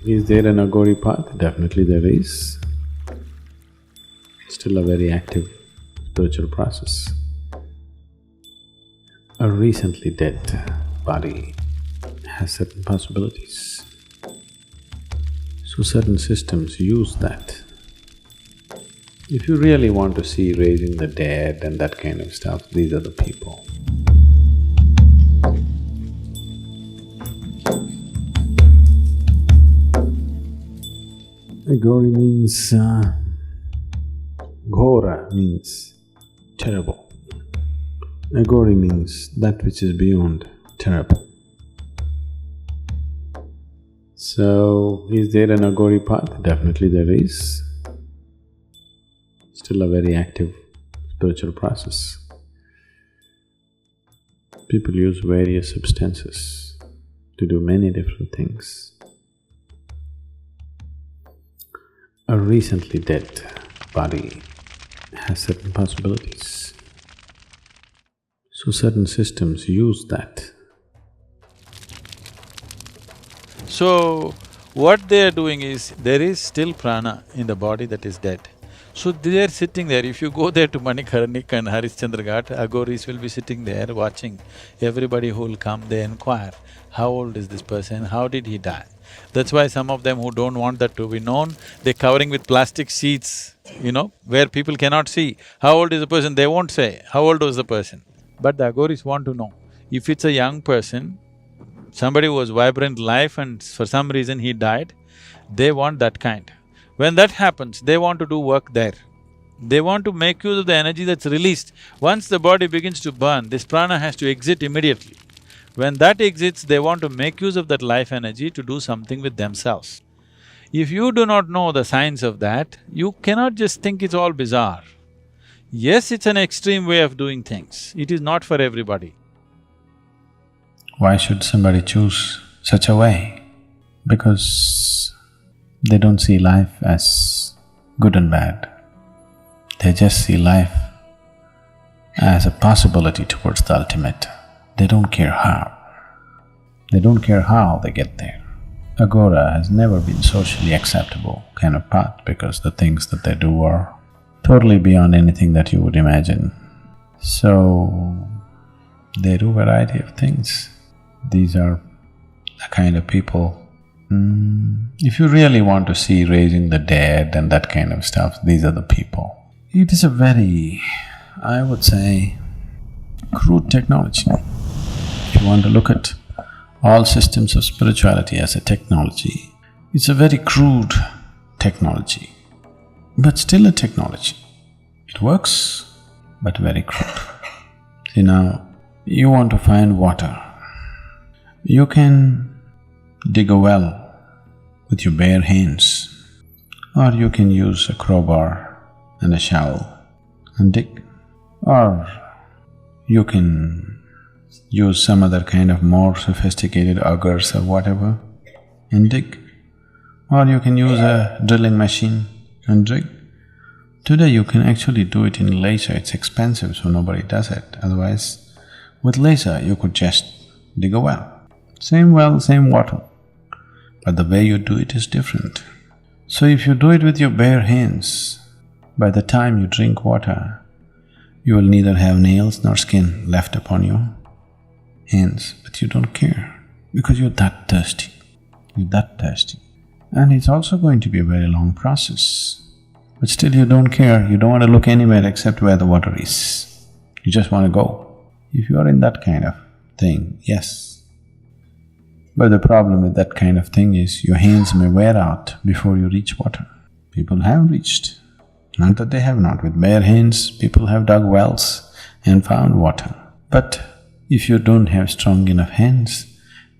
Is there an Agori path? Definitely there is. Still a very active spiritual process. A recently dead body has certain possibilities. So certain systems use that. If you really want to see raising the dead and that kind of stuff, these are the people. Agori means… Ghora means terrible. Agori means that which is beyond terrible. So, is there an Agori path? Definitely there is. Still a very active spiritual process. People use various substances to do many different things. A recently dead body has certain possibilities. So certain systems use that. So, what they are doing is, there is still prana in the body that is dead. So they are sitting there. If you go there to Manikarnik and Harishchandra Ghat, Aghoris will be sitting there watching everybody who will come, they inquire, how old is this person, how did he die? That's why some of them who don't want that to be known, they're covering with plastic sheets, where people cannot see. How old is the person? They won't say, how old was the person? But the Aghoris want to know. If it's a young person, somebody who was vibrant life and for some reason he died, they want that kind. When that happens, they want to do work there. They want to make use of the energy that's released. Once the body begins to burn, this prana has to exit immediately. When that exits, they want to make use of that life energy to do something with themselves. If you do not know the science of that, you cannot just think it's all bizarre. Yes, it's an extreme way of doing things, it is not for everybody. Why should somebody choose such a way? Because they don't see life as good and bad. They just see life as a possibility towards the ultimate. They don't care how. They don't care how they get there. Agora has never been socially acceptable kind of path because the things that they do are totally beyond anything that you would imagine. So, they do a variety of things. These are the kind of people… if you really want to see raising the dead and that kind of stuff, these are the people. It is a very, I would say, crude technology. If you want to look at all systems of spirituality as a technology, it's a very crude technology, but still a technology. It works, but very crude. See now, you want to find water. You can dig a well with your bare hands, or you can use a crowbar and a shovel and dig, or you can use some other kind of more sophisticated augers or whatever and dig, or you can use a drilling machine and dig. Today you can actually do it in laser, it's expensive so nobody does it, otherwise with laser you could just dig a well. Same well, same water, but the way you do it is different. So if you do it with your bare hands, by the time you drink water, you will neither have nails nor skin left upon your hands, but you don't care because you're that thirsty, And it's also going to be a very long process, but still you don't care, you don't want to look anywhere except where the water is. You just want to go. If you are in that kind of thing, yes. But the problem with that kind of thing is your hands may wear out before you reach water. People have reached, not that they have not. With bare hands, people have dug wells and found water. But if you don't have strong enough hands,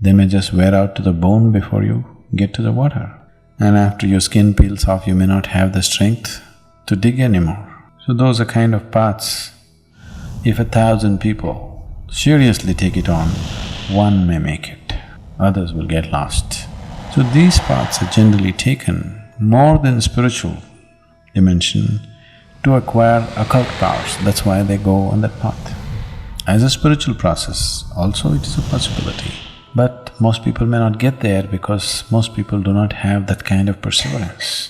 they may just wear out to the bone before you get to the water. And after your skin peels off, you may not have the strength to dig anymore. So those are kind of paths. If 1,000 people seriously take it on, one may make it. Others will get lost. So these paths are generally taken more than spiritual dimension to acquire occult powers, that's why they go on that path. As a spiritual process, also it is a possibility. But most people may not get there because most people do not have that kind of perseverance,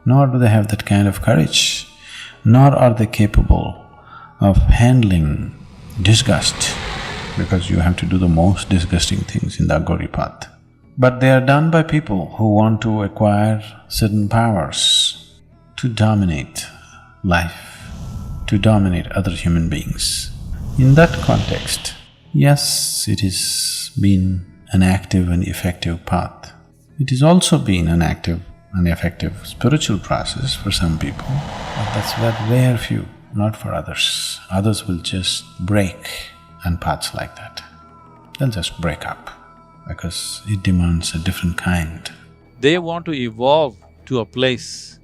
nor do they have that kind of courage, nor are they capable of handling disgust, because you have to do the most disgusting things in the Agori path. But they are done by people who want to acquire certain powers to dominate life, to dominate other human beings. In that context, yes, it has been an active and effective path. It has also been an active and effective spiritual process for some people, but that's that rare few, not for others. Others will just break on paths like that. They'll just break up because it demands a different kind. They want to evolve to a place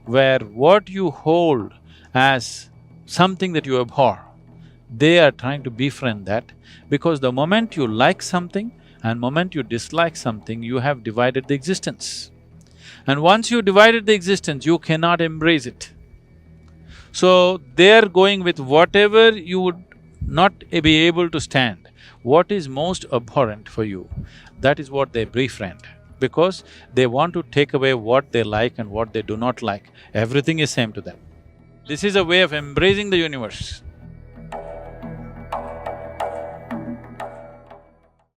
where what you hold as something that you abhor, they are trying to befriend that, because the moment you like something and moment you dislike something, you have divided the existence. And once you divided the existence, you cannot embrace it. So, they're going with whatever you would not be able to stand. What is most abhorrent for you, that is what they befriend, because they want to take away what they like and what they do not like. Everything is same to them. This is a way of embracing the universe.